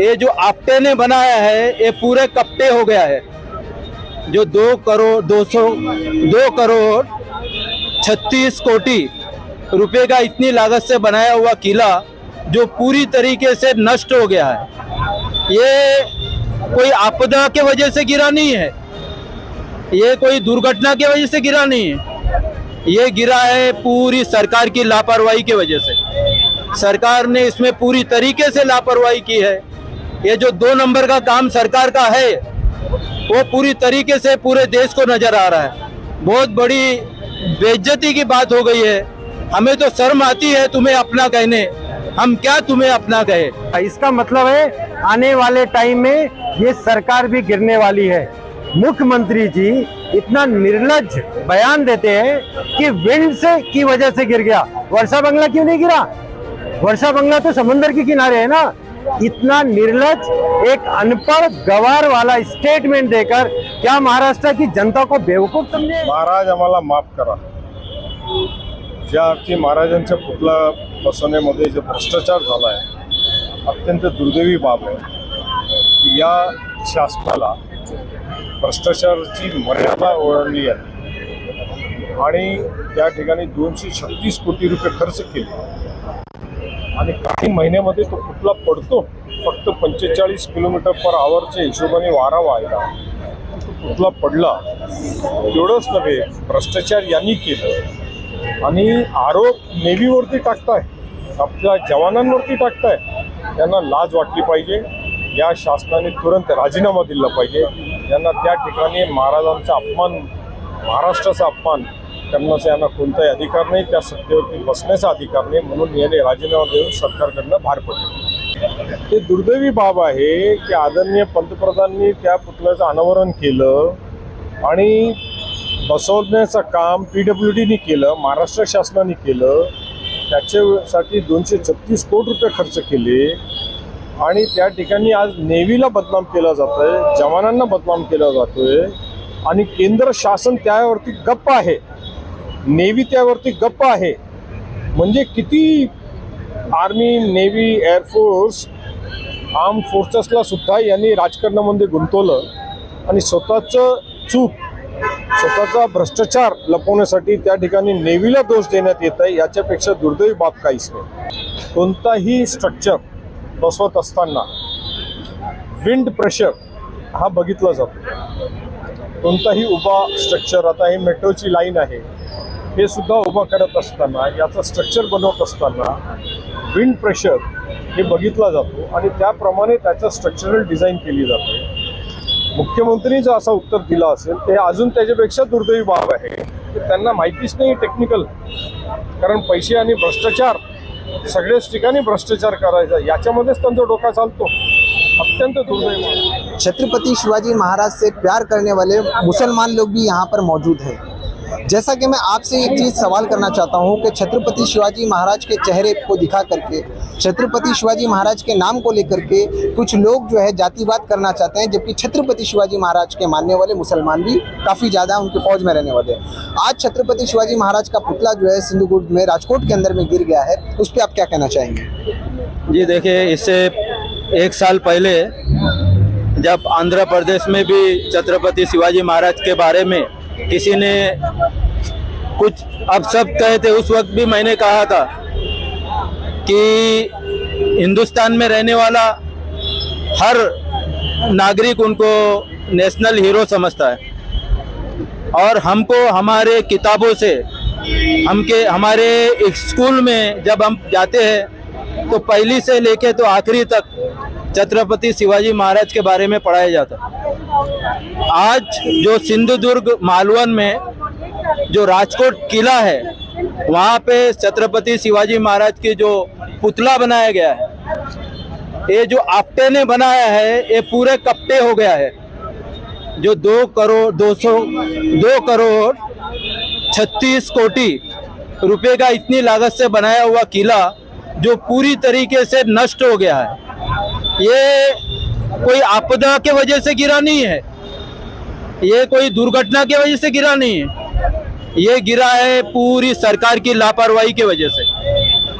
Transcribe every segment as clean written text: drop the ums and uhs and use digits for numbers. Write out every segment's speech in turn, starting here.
ये जो आपटे ने बनाया है ये पूरे कपटे हो गया है। जो 2 करोड़ 36 कोटी रुपए का इतनी लागत से बनाया हुआ किला जो पूरी तरीके से नष्ट हो गया है। ये कोई आपदा के वजह से गिरा नहीं है, ये कोई दुर्घटना की वजह से गिरा नहीं है, ये गिरा है पूरी सरकार की लापरवाही की वजह से। सरकार ने इसमें पूरी तरीके से लापरवाही की है। ये जो 2 नंबर का काम सरकार का है वो पूरी तरीके से पूरे देश को नजर आ रहा है। बहुत बड़ी बेइज्जती की बात हो गई है। हमें तो शर्म आती है तुम्हें अपना कहने, हम क्या तुम्हें अपना कहे। इसका मतलब है आने वाले टाइम में ये सरकार भी गिरने वाली है। मुख्यमंत्री जी इतना निर्लज्ज बयान देते हैं कि विंड से की वजह से गिर गया। वर्षा बंगला क्यों नहीं गिरा? वर्षा बंगला तो समुद्र के किनारे है ना। इतना निर्लज्ज, एक अनपढ़ गवार वाला स्टेटमेंट देकर क्या महाराष्ट्र की जनता को बेवकूफ समझे? महाराज आम्हाला माफ करा। ज्या अर्थी महाराजांच्या पुतळा बसवण्यामध्ये जो भ्रष्टाचार झाला आहे, अत्यंत दुर्दैवी बाब आहे। या शासनाला भ्रष्टाचाराची मर्यादा ओलांडली आहे आणि त्या ठिकाणी 236 कोटी रुपये खर्च केले आणि काही महिन्यामध्ये तो पुतळा पडतो। फक्त 45 किलोमीटर पर आवरच्या हिशोबाने वारा वाहिला, तो पुतळा पडला। एवढंच नव्हे, भ्रष्टाचार यांनी केलं आणि आरोप नेव्हीवरती टाकताय, आपल्या जवानांवरती टाकताय। यांना लाज वाटली पाहिजे। या शासनाने तुरंत राजीनामा दिला पाहिजे। यांना त्या ठिकाणी महाराजांचा अपमान, महाराष्ट्राचा अपमान करण्याचा यांना कोणताही अधिकार नाही, त्या सत्तेवरती बसण्याचा अधिकार नाही। म्हणून याने राजीनामा देऊन सरकारकडनं बाहेर पडले। ते दुर्दैवी बाब आहे की आदरणीय पंतप्रधानांनी त्या पुतळ्याचं अनावरण केलं आणि बसवण्याचं काम PWDने केलं, महाराष्ट्र शासनाने केलं। त्याच्यासाठी 236 कोटी रुपये खर्च केले आणि त्या ठिकाणी आज नेव्हीला बदनाम केला जातोय, जवानांना बदनाम केला जातोय आणि केंद्र शासन त्यावरती गप्प आहे, नेव्ही त्यावरती गप्प आहे। म्हणजे किती आर्मी, नेव्ही, एअरफोर्स, आर्म फोर्सेसला सुद्धा यांनी राजकारणामध्ये गुंतवलं आणि स्वतःचं चूक, स्वतःचा भ्रष्टाचार लपवण्यासाठी त्या ठिकाणी नेव्हीला दोष देण्यात येत आहे। याच्यापेक्षा दुर्दैवी बाब काहीच नाही। कोणताही स्ट्रक्चर बसवत असताना विंड प्रेशर हा बघितला जातो। कोणताही उभा स्ट्रक्चर, आता हे मेट्रोची लाईन आहे, हे सुद्धा उभा करत असताना, याचं स्ट्रक्चर बनवत असताना विंड प्रेशर हे बघितला जातो आणि त्याप्रमाणे त्याचं स्ट्रक्चरल डिझाईन केली जाते। मुख्यमंत्री जर असं उत्तर दिलं असेल ते अजून त्याच्यापेक्षा दुर्दैवी बाब आहे की त्यांना माहितीच नाही टेक्निकल। कारण पैसे आणि भ्रष्टाचार, सगळ्याच ठिकाणी भ्रष्टाचार करायचा, याच्यामध्येच त्यांचा डोका चालतो। अत्यंत दुर्दैव। छत्रपति शिवाजी महाराज से प्यार करने वाले मुसलमान लोग भी यहाँ पर मौजूद हैं। जैसा कि मैं आपसे एक चीज़ सवाल करना चाहता हूँ कि छत्रपति शिवाजी महाराज के चेहरे को दिखा करके, छत्रपति शिवाजी महाराज के नाम को लेकर के कुछ लोग जो है जातिवाद करना चाहते हैं, जबकि छत्रपति शिवाजी महाराज के मानने वाले मुसलमान भी काफ़ी ज़्यादा उनकी फौज में रहने वाले हैं। आज छत्रपति शिवाजी महाराज का पुतला जो है सिंधुदुर्ग में, राजकोट के अंदर में गिर गया है, उस पर आप क्या कहना चाहेंगे? जी देखिए, इससे 1 साल पहले जब आंध्र प्रदेश में भी छत्रपति शिवाजी महाराज के बारे में किसी ने कुछ अपशब्द कहे थे, उस वक्त भी मैंने कहा था कि हिंदुस्तान में रहने वाला हर नागरिक उनको नेशनल हीरो समझता है और हमको हमारे किताबों से, हमारे स्कूल में जब हम जाते हैं तो पहली से लेके तो आखिरी तक छत्रपति शिवाजी महाराज के बारे में पढ़ाया जाता। आज जो सिंधुदुर्ग मालवन में जो राजकोट किला है, वहाँ पे छत्रपति शिवाजी महाराज की जो पुतला बनाया गया है, ये जो आपटे ने बनाया है ये पूरे कपटे हो गया है। जो 2 करोड़ 36 कोटी रुपए का इतनी लागत से बनाया हुआ किला जो पूरी तरीके से नष्ट हो गया है। ये कोई आपदा के वजह से गिरा नहीं है, ये कोई दुर्घटना की वजह से गिरा नहीं है, ये गिरा है पूरी सरकार की लापरवाही की वजह से।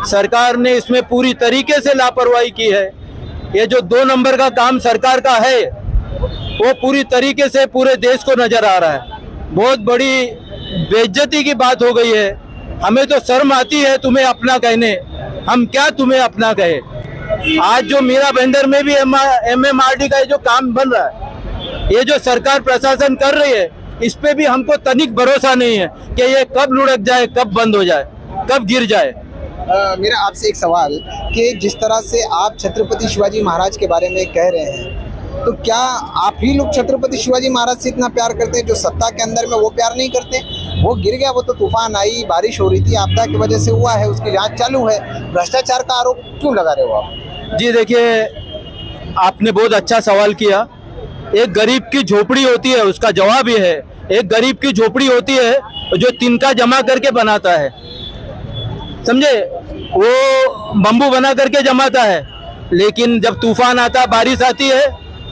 सरकार ने इसमें पूरी तरीके से लापरवाही की है। ये जो 2 नंबर का काम सरकार का है वो पूरी तरीके से पूरे देश को नजर आ रहा है। बहुत बड़ी बेइज्जती की बात हो गई है। हमें तो शर्म आती है तुम्हें अपना कहने, हम क्या तुम्हें अपना कहे। आज जो मीरा बंदर में भी MMRD का जो काम बन रहा है, ये जो सरकार प्रशासन कर रही है, इस पे भी हमको तनिक भरोसा नहीं है कि ये कब लुढ़क जाए, कब बंद हो जाए, कब गिर जाए। मेरा आपसे एक सवाल कि जिस तरह से आप छत्रपति शिवाजी महाराज के बारे में कह रहे हैं, तो क्या आप ही लोग छत्रपति शिवाजी महाराज से इतना प्यार करते हैं जो सत्ता के अंदर में वो प्यार नहीं करते? वो गिर गया, वो तो तूफान आई, बारिश हो रही थी, आपदा की वजह से हुआ है, उसकी जांच चालू है। भ्रष्टाचार का आरोप क्यों लगा रहे हो आप? जी देखिए, आपने बहुत अच्छा सवाल किया। एक गरीब की झोपड़ी होती है, उसका जवाब ये है, एक गरीब की झोपड़ी होती है जो तिनका जमा करके बनाता है, समझे, वो बम्बू बना करके जमाता है, लेकिन जब तूफान आता, बारिश आती है,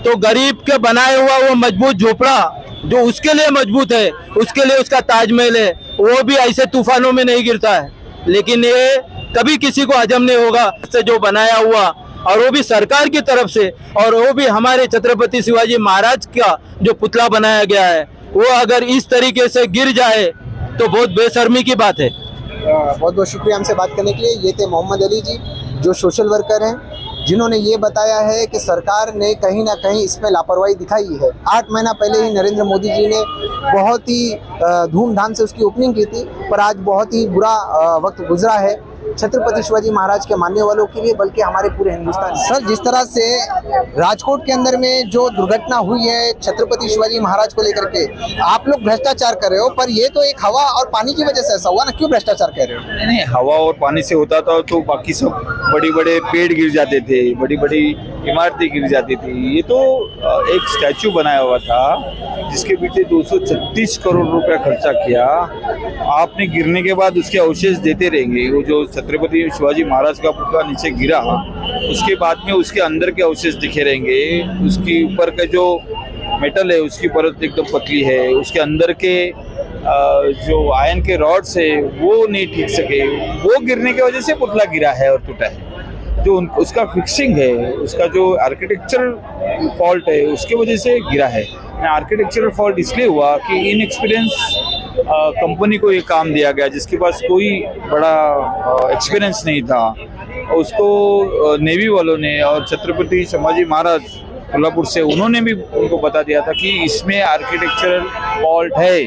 तो गरीब के बनाए हुआ वो मजबूत झोपड़ा जो उसके लिए मजबूत है, उसके लिए उसका ताजमहल है, वो भी ऐसे तूफानों में नहीं गिरता है। लेकिन ये कभी किसी को हजम नहीं होगा से जो बनाया हुआ, और वो भी सरकार की तरफ से, और वो भी हमारे छत्रपति शिवाजी महाराज का जो पुतला बनाया गया है, वो अगर इस तरीके से गिर जाए तो बहुत बेशर्मी की बात है। बहुत बहुत शुक्रिया हमसे बात करने के लिए। ये थे मोहम्मद अली जी, जो सोशल वर्कर हैं, जिन्होंने ये बताया है कि सरकार ने कहीं ना कहीं इसमें लापरवाही दिखाई है। 8 महीना पहले ही नरेंद्र मोदी जी ने बहुत ही धूमधाम से उसकी ओपनिंग की थी, पर आज बहुत ही बुरा वक्त गुजरा है छत्रपति शिवाजी महाराज के मानने वालों के लिए, बल्कि हमारे पूरे हिंदुस्तान। सर, जिस तरह से राजकोट के अंदर में जो दुर्घटना हुई है छत्रपति शिवाजी महाराज को लेकर के, आप लोग भ्रष्टाचार कर रहे हो, पर ये तो एक हवा और पानी की वजह से ऐसा हुआ ना, क्यों भ्रष्टाचार कर रहे हो? नहीं, हवा और पानी से होता था तो बाकी सब बड़ी बड़े पेड़ गिर जाते थे, बड़ी बड़ी इमारतें गिर जाती थी। ये तो एक स्टैचू बनाया हुआ था जिसके पीछे 236 करोड़ रुपया खर्चा किया। आपने गिरने के बाद उसके अवशेष देते रहेंगे। वो जो छत्रपति शिवाजी महाराज का पुतला नीचे गिरा, उसके बाद में उसके अंदर के अवशेष दिखे रहेंगे। उसके ऊपर का जो मेटल है उसकी परत एकदम पतली है, उसके अंदर के जो आयन के रॉड्स है वो नहीं ठीक सके, वो गिरने की वजह से पुतला गिरा है और टूटा है। जो उसका फिक्सिंग है, उसका जो आर्किटेक्चरल फॉल्ट है, उसकी वजह से गिरा है। आर्किटेक्चरल फॉल्ट इसलिए हुआ कि इनएक्सपीरियंस कंपनी को ये काम दिया गया, जिसके पास कोई बड़ा एक्सपीरियंस नहीं था। उसको नेवी वालों ने और छत्रपति शिवाजी महाराज कोल्हापुर से, उन्होंने भी उनको बता दिया था कि इसमें आर्किटेक्चरल फॉल्ट है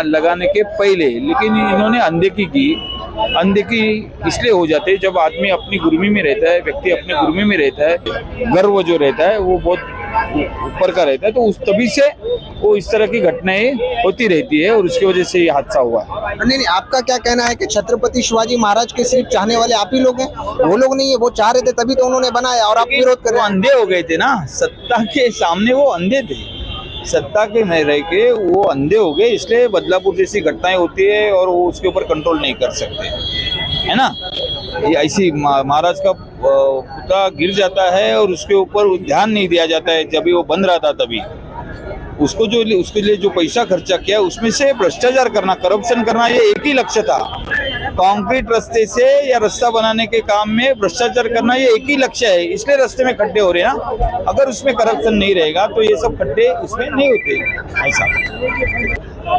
लगाने के पहले, लेकिन इन्होंने अनदेखी की। अनदेखी इसलिए हो जाते है जब आदमी अपनी गुरमी में रहता है, व्यक्ति अपने गुरमी में रहता है, गर्व जो रहता है वो बहुत ऊपर का रहता है, तो उस तभी से वो इस तरह की घटनाएं होती रहती है और उसकी वजह से ये हादसा हुआ है। नहीं, आपका क्या कहना है कि छत्रपति शिवाजी महाराज के सिर्फ चाहने वाले आप ही लोग हैं? वो लोग नहीं है, वो चाह रहे थे तभी तो उन्होंने बनाया और आप विरोध कर रहे हैं। अंधे हो गए थे ना, सत्ता के सामने वो अंधे थे, सत्ता के नहीं रह के वो अंधे हो गए, इसलिए बदलापुर जैसी घटनाएं होती है और वो उसके ऊपर कंट्रोल नहीं कर सकते, है ना। ये ऐसी महाराज का पुतला गिर जाता है और उसके ऊपर ध्यान नहीं दिया जाता है। जब वो बन रहा था तभी उसके लिए जो पैसा खर्चा किया उसमें से भ्रष्टाचार करना, करप्शन करना, ये एक ही लक्ष्य था। कंक्रीट रास्ते से या रास्ता बनाने के काम में भ्रष्टाचार करना ये एक ही लक्ष्य है, इसलिए रास्ते में खड्डे हो रहे हैं ना। अगर उसमें करप्शन नहीं रहेगा तो ये सब खड्डे उसमें नहीं होते। ऐसा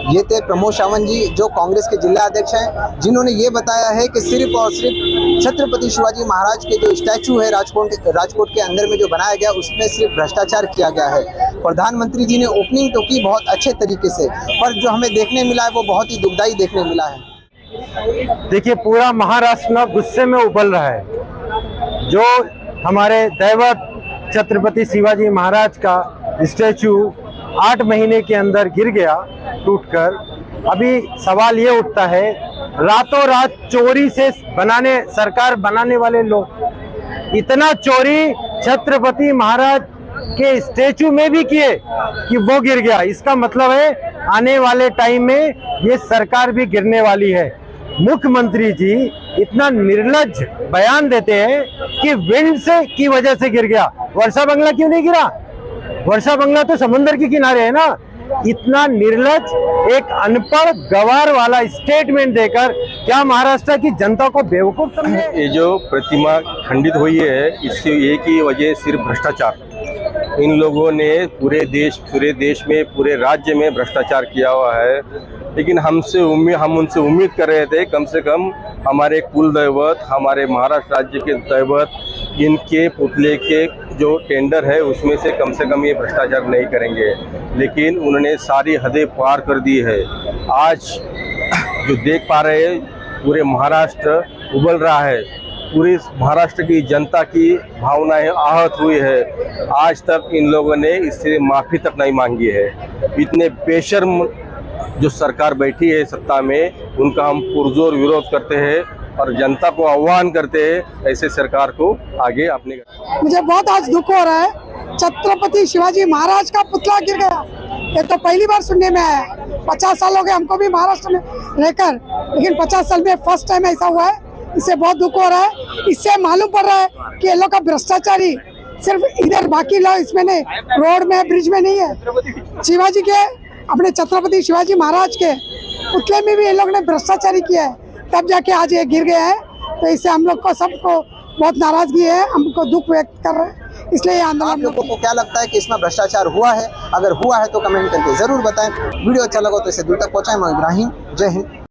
ये थे प्रमोद सावंत जी, जो कांग्रेस के जिला अध्यक्ष हैं, जिन्होंने ये बताया है कि सिर्फ और सिर्फ छत्रपति शिवाजी महाराज के जो स्टैचू है राजकोट के अंदर में जो बनाया गया, उसमें सिर्फ भ्रष्टाचार किया गया है। प्रधानमंत्री जी ने ओपनिंग तो की बहुत अच्छे तरीके से, पर जो हमें देखने मिला है वो बहुत ही दुखदायी देखने मिला है। देखिए, पूरा महाराष्ट्र ना गुस्से में उबल रहा है। जो हमारे दैवत छत्रपति शिवाजी महाराज का स्टैचू 8 महीने के अंदर गिर गया टूटकर। अभी सवाल ये उठता है, रातों रात चोरी से सरकार बनाने वाले लोग इतना चोरी छत्रपति महाराज के स्टैचू में भी किए कि वो गिर गया। इसका मतलब है आने वाले टाइम में ये सरकार भी गिरने वाली है। मुख्यमंत्री जी इतना निर्लज्ज बयान देते हैं कि विंड की वजह से गिर गया। वर्षा बंगला क्यों नहीं गिरा? वर्षा बंगला तो समुद्र के किनारे है ना। इतना निर्लज एक अनपढ़ गवार वाला स्टेटमेंट देकर क्या महाराष्ट्र की जनता को बेवकूफ समझे? ये जो प्रतिमा खंडित हुई है इसकी एक ही वजह सिर्फ भ्रष्टाचार। इन लोगों ने पूरे देश में पूरे राज्य में भ्रष्टाचार किया हुआ है। लेकिन हम उनसे उम्मीद कर रहे थे कम से कम हमारे कुल दैवत, हमारे महाराष्ट्र राज्य के दैवत, इनके पुतले के जो टेंडर है उसमें से कम ये भ्रष्टाचार नहीं करेंगे। लेकिन उन्होंने सारी हदें पार कर दी है। आज जो देख पा रहे हैं पूरे महाराष्ट्र उबल रहा है, पूरी महाराष्ट्र की जनता की भावनाएं आहत हुई है। आज तक इन लोगों ने इससे माफ़ी तक नहीं मांगी है। इतने बेशर्म जो सरकार बैठी है सत्ता में, उनका हम पुरजोर विरोध करते हैं और जनता को आह्वान करते हैं ऐसे सरकार को आगे अपने। मुझे बहुत आज दुख हो रहा है, छत्रपति शिवाजी महाराज का पुतला गिर गया। ये तो पहली बार सुनने में आया है। 50 साल हो गए हमको भी महाराष्ट्र में रहकर, लेकिन 50 साल में फर्स्ट टाइम ऐसा हुआ है। इससे बहुत दुख हो रहा है। इससे मालूम पड़ रहा है कि ये लोग का भ्रष्टाचारी सिर्फ इधर, बाकी लोग इसमें नहीं, रोड में ब्रिज में नहीं है। शिवाजी के, अपने छत्रपति शिवाजी महाराज के पुतले में भी ये लोग ने भ्रष्टाचारी किया है, तब जाके आज ये गिर गया है। तो इससे हम लोग को सबको बहुत नाराजगी है, हमको दुख व्यक्त कर रहे हैं, इसलिए ये आप आंदोलन। लोगों को क्या लगता है कि इसमें भ्रष्टाचार हुआ है? अगर हुआ है तो कमेंट करके जरूर बताएं। वीडियो अच्छा लगा तो इसे दूर तक पहुंचाएं। मैं इब्राहिम, जय हिंद।